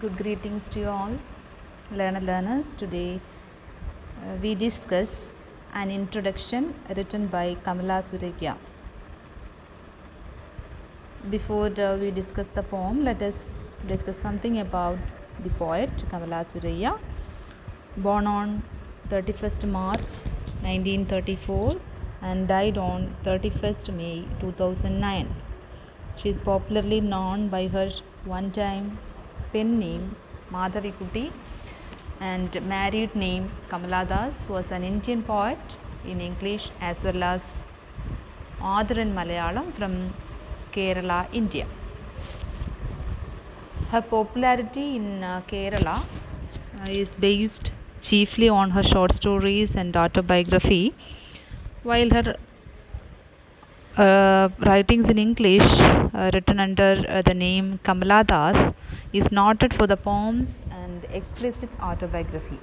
Good greetings to you all, learners. Today we discuss an introduction written by Kamala Surya. Before we discuss the poem, let us discuss something about the poet Kamala Surya. Born on 31st March 1934 and died on 31st May 2009. She is popularly known by her one-time pen name Madhavi Kuti and married name Kamala Das. Was an Indian poet in English as well as author in Malayalam from Kerala, India. Her popularity in Kerala is based chiefly on her short stories and autobiography, while her writings in English written under the name Kamala Das is noted for the poems and explicit autobiography.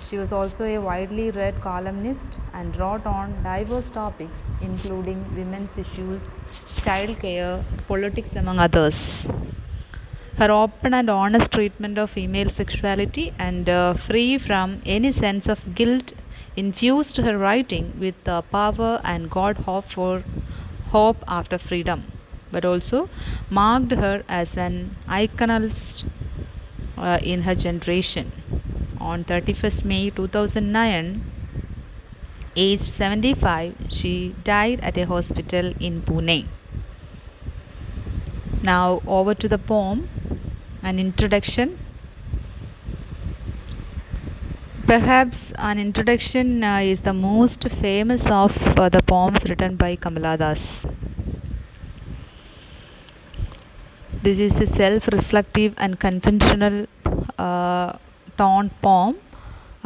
She was also a widely read columnist and wrote on diverse topics including women's issues, child care, politics, among others. Her open and honest treatment of female sexuality and free from any sense of guilt infused her writing with power and God hope after freedom, but also marked her as an iconist in her generation. On 31st May 2009, aged 75, she died at a hospital in Pune. Now over to the poem, an introduction. Perhaps an introduction is the most famous of the poems written by Kamala Das. This is a self-reflective and conventional tone poem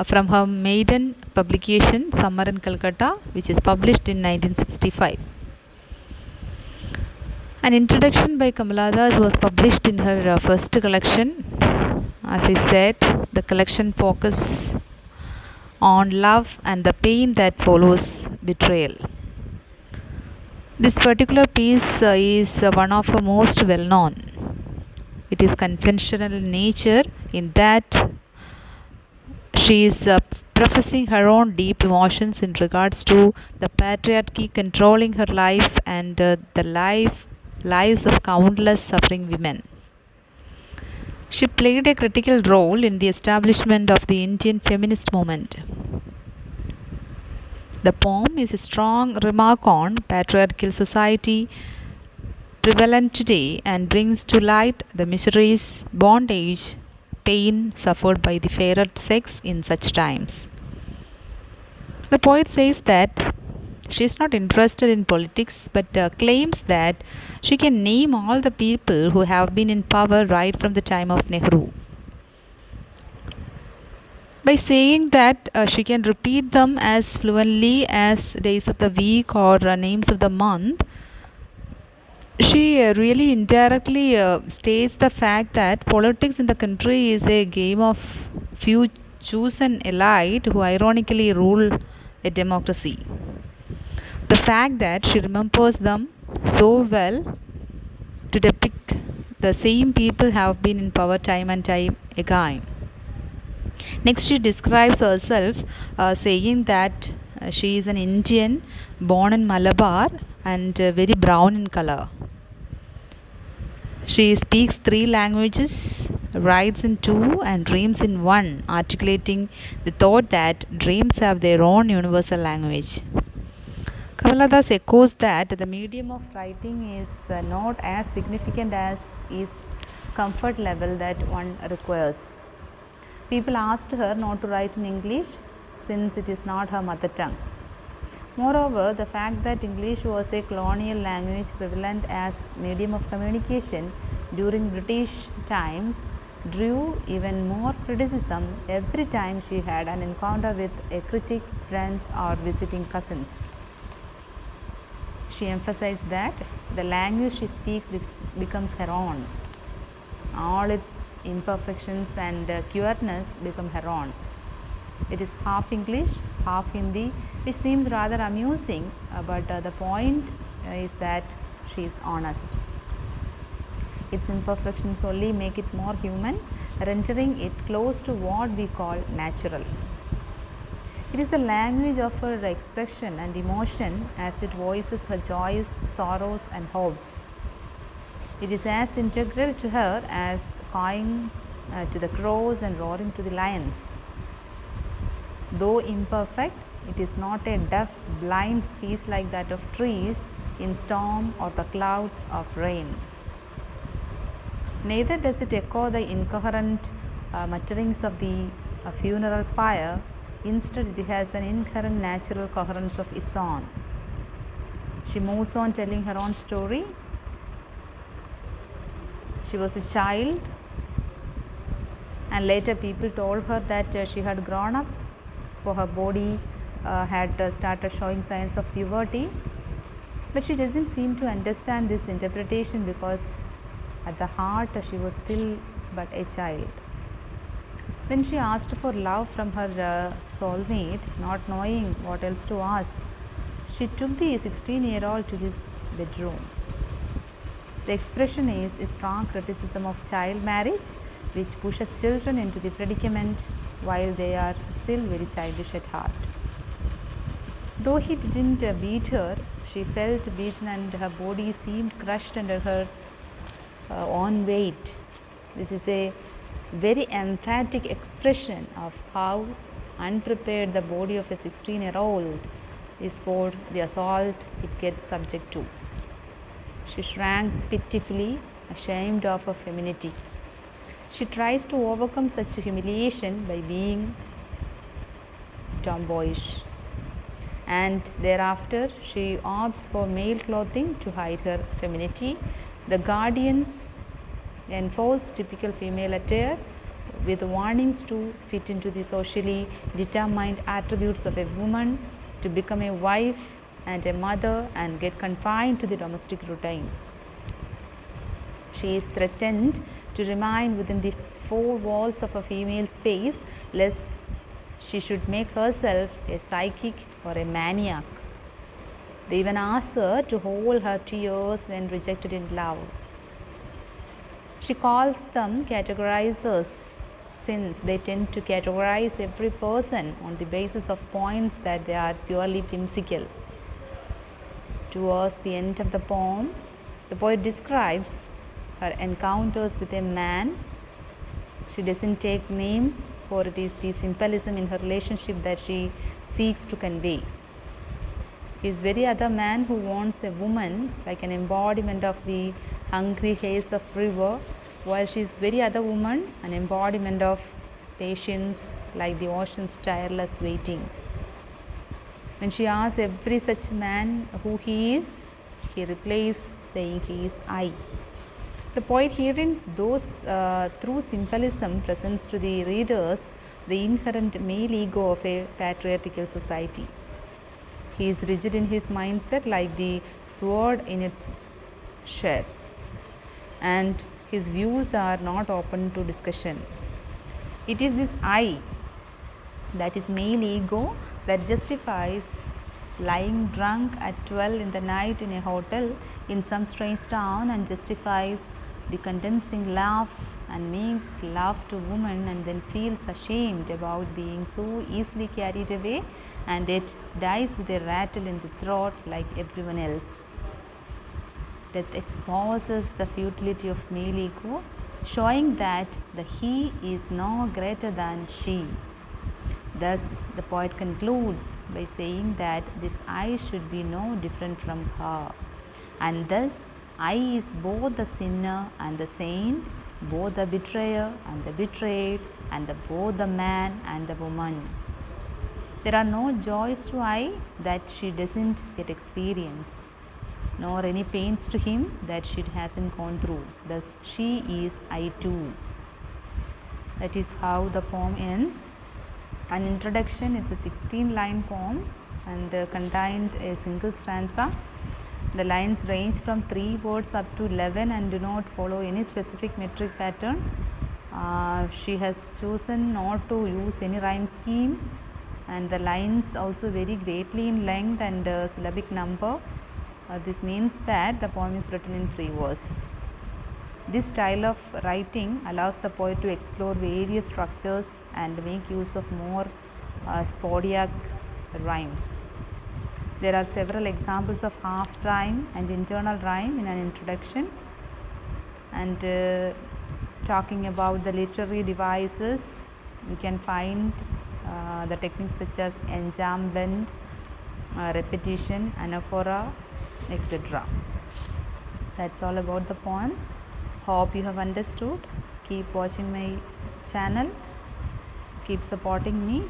from her maiden publication Summer in Calcutta, which is published in 1965. An introduction by Kamala Das was published in her first collection. As I said, the collection focuses on love and the pain that follows betrayal. This particular piece is one of her most well known. It is conventional in nature in that she is professing her own deep emotions in regards to the patriarchy controlling her life and the lives of countless suffering women. She played a critical role in the establishment of the Indian feminist movement. The poem is a strong remark on patriarchal society prevalent today and brings to light the miseries, bondage, pain suffered by the fairer sex in such times. The poet says that she is not interested in politics but claims that she can name all the people who have been in power right from the time of Nehru. By saying that she can repeat them as fluently as days of the week or names of the month, she really indirectly states the fact that politics in the country is a game of few chosen elite who ironically rule a democracy. The fact that she remembers them so well to depict the same people have been in power time and time again. Next, she describes herself saying that she is an Indian born in Malabar and very brown in color. She speaks 3 languages, writes in 2 and dreams in 1, articulating the thought that dreams have their own universal language. Kamala Das echoes that the medium of writing is not as significant as is comfort level that one requires. People asked her not to write in English since it is not her mother tongue. Moreover, the fact that English was a colonial language prevalent as medium of communication during British times drew even more criticism every time she had an encounter with a critic, friends, or visiting cousins. She emphasized that the language she speaks becomes her own. All its imperfections and cureness become her own. It is half English, half Hindi, which seems rather amusing, but the point is that she is honest. Its imperfections only make it more human, rendering it close to what we call natural. It is the language of her expression and emotion as it voices her joys, sorrows, and hopes. It is as integral to her as cawing to the crows and roaring to the lions. Though imperfect, it is not a deaf, blind speech like that of trees in storm or the clouds of rain. Neither does it echo the incoherent mutterings of the funeral pyre. Instead, it has an inherent natural coherence of its own. She moves on telling her own story. She was a child, and later people told her that she had grown up, for her body had started showing signs of puberty. But she doesn't seem to understand this interpretation because at the heart she was still but a child. When she asked for love from her soulmate, not knowing what else to ask, she took the 16-year-old to his bedroom. The expression is a strong criticism of child marriage, which pushes children into the predicament while they are still very childish at heart. Though he didn't beat her, she felt beaten and her body seemed crushed under her own weight. This is a very emphatic expression of how unprepared the body of a 16-year-old is for the assault it gets subject to. She shrank pitifully, ashamed of her femininity. She tries to overcome such humiliation by being tomboyish, and thereafter she opts for male clothing to hide her femininity. The guardians enforce typical female attire with warnings to fit into the socially determined attributes of a woman, to become a wife and a mother and get confined to the domestic routine. She is threatened to remain within the four walls of a female space lest she should make herself a psychic or a maniac. They even ask her to hold her tears when rejected in love. She calls them categorizers, since they tend to categorize every person on the basis of points that they are purely whimsical. Towards the end of the poem, the poet describes her encounters with a man. She doesn't take names, for it is the symbolism in her relationship that she seeks to convey. He is very other man who wants a woman like an embodiment of the hungry haze of river, while she is very other woman, an embodiment of patience like the ocean's tireless waiting. When she asks every such man who he is, he replies saying he is I. The poet herein, through symbolism, presents to the readers the inherent male ego of a patriarchal society. He is rigid in his mindset like the sword in its sheath, and his views are not open to discussion. It is this I, that is male ego, that justifies lying drunk at 12 in the night in a hotel in some strange town, and justifies the condensing laugh and makes love to woman and then feels ashamed about being so easily carried away, and it dies with a rattle in the throat like everyone else. Death exposes the futility of male ego, showing that the he is no greater than she. Thus, the poet concludes by saying that this I should be no different from her, and thus I is both the sinner and the saint, both the betrayer and the betrayed, and both the man and the woman. There are no joys to I that she doesn't yet experience, nor any pains to him that she hasn't gone through. Thus, she is I too. That is how the poem ends. An introduction, it's a 16-line poem and contained a single stanza. The lines range from 3 words up to 11 and do not follow any specific metric pattern. She has chosen not to use any rhyme scheme, and the lines also vary greatly in length and syllabic number. This means that the poem is written in free verse. This style of writing allows the poet to explore various structures and make use of more sporadic rhymes. There are several examples of half rhyme and internal rhyme in an introduction. And talking about the literary devices, we can find the techniques such as enjambment, repetition, anaphora, etc. That's all about the poem. Hope you have understood. Keep watching my channel. Keep supporting me.